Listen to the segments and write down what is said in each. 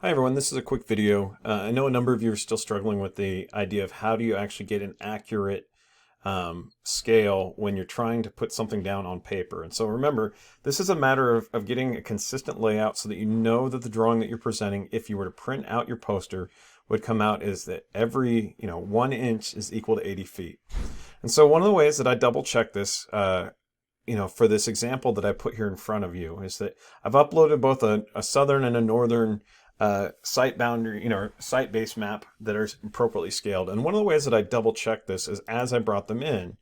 Hi everyone, this is a quick video. I know a number of you are still struggling with the idea of how do you actually get an accurate scale when you're trying to put something down on paper. And so remember, this is a matter of getting a consistent layout so that you know that the drawing that you're presenting, if you were to print out your poster, would come out is that every 1 inch is equal to 80 feet. And so one of the ways that I double check this for this example that I put here in front of you is that I've uploaded both a southern and a northern site boundary, site base map that are appropriately scaled. And one of the ways that I double check this is as I brought them in,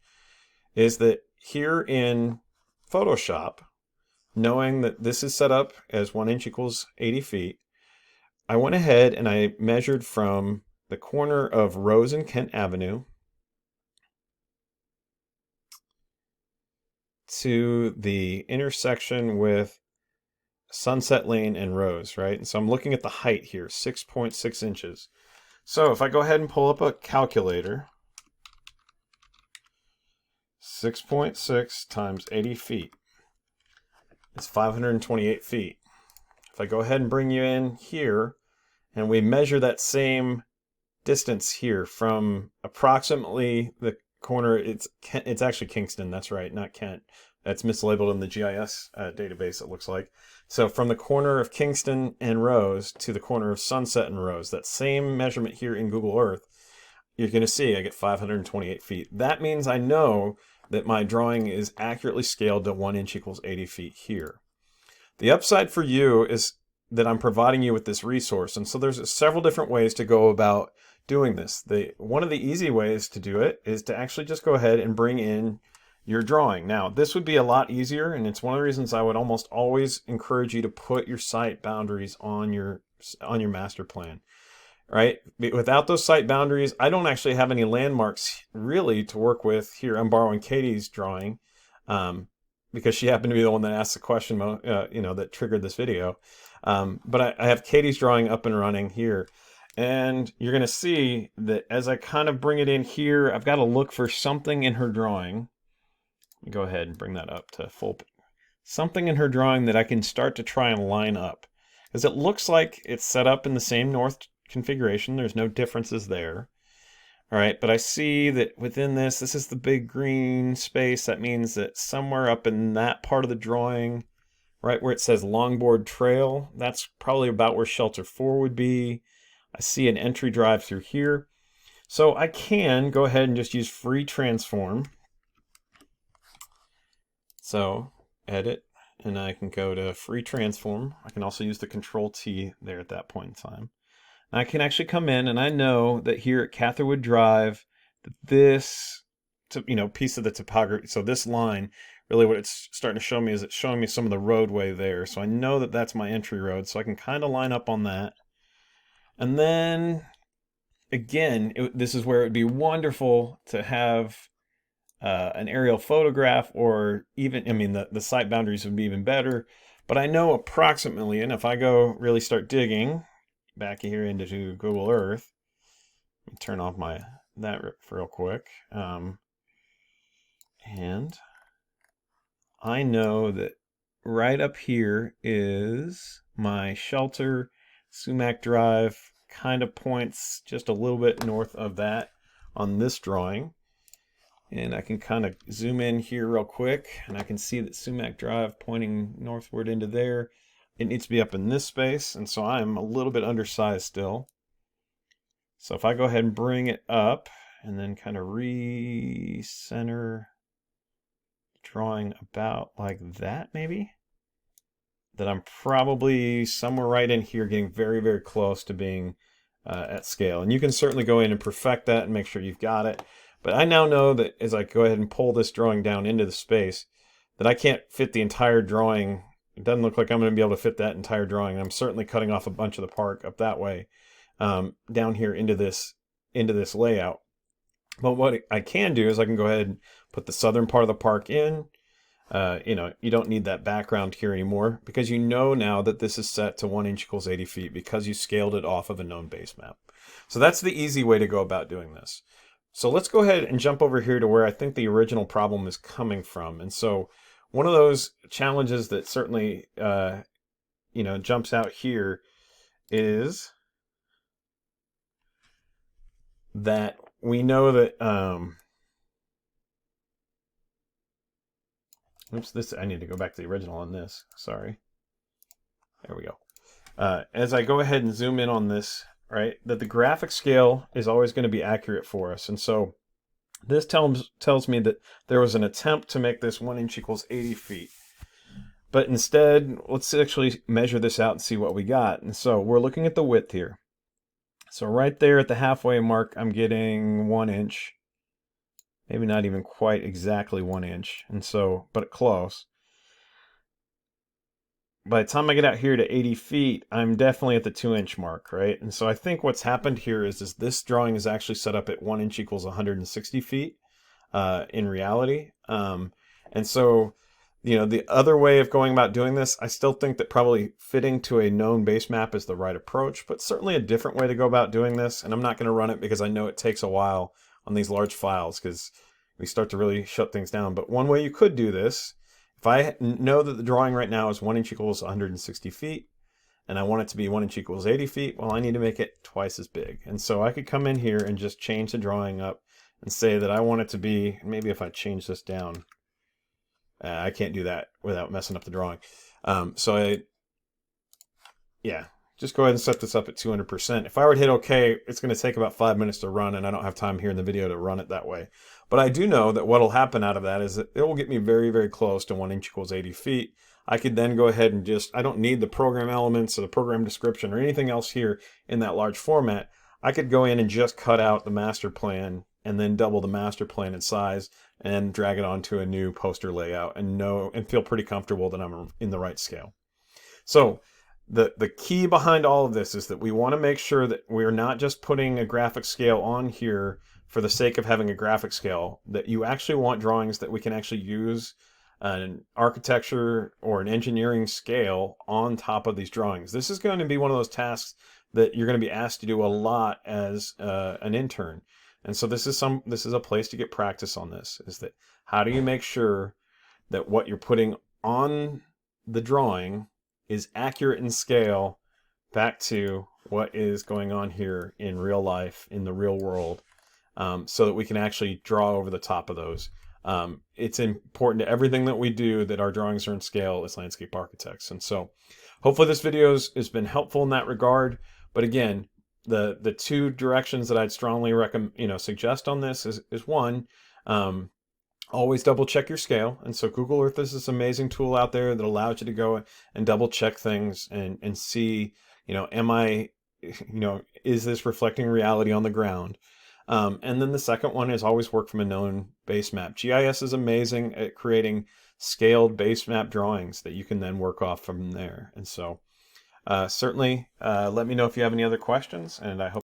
is that here in Photoshop, knowing that this is set up as 1 inch equals 80 feet, I went ahead and I measured from the corner of Rose and Kent Avenue to the intersection with Sunset Lane and Rose, right? And so I'm looking at the height here, 6.6 inches. So if I go ahead and pull up a calculator, 6.6 times 80 feet is 528 feet. If I go ahead and bring you in here, and we measure that same distance here from approximately the corner, it's actually Kingston, that's right, not Kent. That's mislabeled in the GIS database, it looks like. So from the corner of Kingston and Rose to the corner of Sunset and Rose, that same measurement here in Google Earth, you're going to see I get 528 feet. That means I know that my drawing is accurately scaled to 1 inch equals 80 feet here. The upside for you is that I'm providing you with this resource. And so there's several different ways to go about doing this. One of the easy ways to do it is to actually just go ahead and bring in your drawing. Now, this would be a lot easier, and it's one of the reasons I would almost always encourage you to put your site boundaries on your master plan. Right? Without those site boundaries, I don't actually have any landmarks really to work with here. I'm borrowing Katie's drawing because she happened to be the one that asked the question, that triggered this video. But I have Katie's drawing up and running here. And you're going to see that as I kind of bring it in here, I've got to look for something in her drawing. Let me go ahead and bring that up to full. Something in her drawing that I can start to try and line up. Because it looks like it's set up in the same north configuration. There's no differences there. All right, but I see that within this is the big green space. That means that somewhere up in that part of the drawing, right where it says Longboard Trail, that's probably about where Shelter 4 would be. I see an entry drive through here. So I can go ahead and just use free transform. So edit, and I can go to free transform. I can also use the Control T there at that point in time. And I can actually come in, and I know that here at Catherwood Drive, this piece of the topography, so this line, really what it's starting to show me is it's showing me some of the roadway there. So I know that that's my entry road, so I can kind of line up on that. And then, again, this is where it would be wonderful to have an aerial photograph, or even, the site boundaries would be even better. But I know approximately, and if I go really start digging back here into Google Earth, let me turn off that real quick. And I know that right up here is my shelter. Sumac Drive kind of points just a little bit north of that on this drawing. And I can kind of zoom in here real quick, and I can see that Sumac Drive pointing northward into there. It needs to be up in this space, and so I'm a little bit undersized still. So if I go ahead and bring it up, and then kind of recenter drawing about like that maybe, that I'm probably somewhere right in here getting very, very close to being at scale. And you can certainly go in and perfect that and make sure you've got it. But I now know that as I go ahead and pull this drawing down into the space, that I can't fit the entire drawing. It doesn't look like I'm going to be able to fit that entire drawing. I'm certainly cutting off a bunch of the park up that way, down here into this layout. But what I can do is I can go ahead and put the southern part of the park in. You don't need that background here anymore because you know now that this is set to 1 inch equals 80 feet because you scaled it off of a known base map. So that's the easy way to go about doing this. So let's go ahead and jump over here to where I think the original problem is coming from. And so one of those challenges that certainly, jumps out here is that we know that, oops, I need to go back to the original on this, sorry. There we go. As I go ahead and zoom in on this, right, that the graphic scale is always going to be accurate for us. And so this tells me that there was an attempt to make this 1 inch equals 80 feet. But instead, let's actually measure this out and see what we got. And so we're looking at the width here. So right there at the halfway mark, I'm getting 1 inch. Maybe not even quite exactly 1 inch. And so, but close. By the time I get out here to 80 feet, I'm definitely at the 2 inch mark, right? And so I think what's happened here is this drawing is actually set up at 1 inch equals 160 feet in reality. And so, you know, the other way of going about doing this, I still think that probably fitting to a known base map is the right approach, but certainly a different way to go about doing this. And I'm not going to run it because I know it takes a while on these large files because we start to really shut things down. But one way you could do this, if I know that the drawing right now is 1 inch equals 160 feet, and I want it to be 1 inch equals 80 feet, well, I need to make it twice as big. And so I could come in here and just change the drawing up and say that I want it to be, maybe if I change this down, I can't do that without messing up the drawing. Just go ahead and set this up at 200%. If I were to hit OK, it's going to take about 5 minutes to run, and I don't have time here in the video to run it that way. But I do know that what will happen out of that is that it will get me very, very close to 1 inch equals 80 feet. I could then go ahead and I don't need the program elements or the program description or anything else here in that large format. I could go in and just cut out the master plan and then double the master plan in size and drag it onto a new poster layout and feel pretty comfortable that I'm in the right scale. So the key behind all of this is that we want to make sure that we're not just putting a graphic scale on here for the sake of having a graphic scale, that you actually want drawings that we can actually use an architecture or an engineering scale on top of these drawings. This is going to be one of those tasks that you're going to be asked to do a lot as an intern. And so this is a place to get practice on this, is that how do you make sure that what you're putting on the drawing is accurate in scale back to what is going on here in real life, in the real world, so that we can actually draw over the top of those. It's important to everything that we do that our drawings are in scale as landscape architects. And so hopefully this video has been helpful in that regard. But again, the two directions that I'd strongly suggest on this is one, always double check your scale. And so Google Earth is this amazing tool out there that allows you to go and double check things and see, is this reflecting reality on the ground? And then the second one is always work from a known base map. GIS is amazing at creating scaled base map drawings that you can then work off from there. And so certainly let me know if you have any other questions, and I hope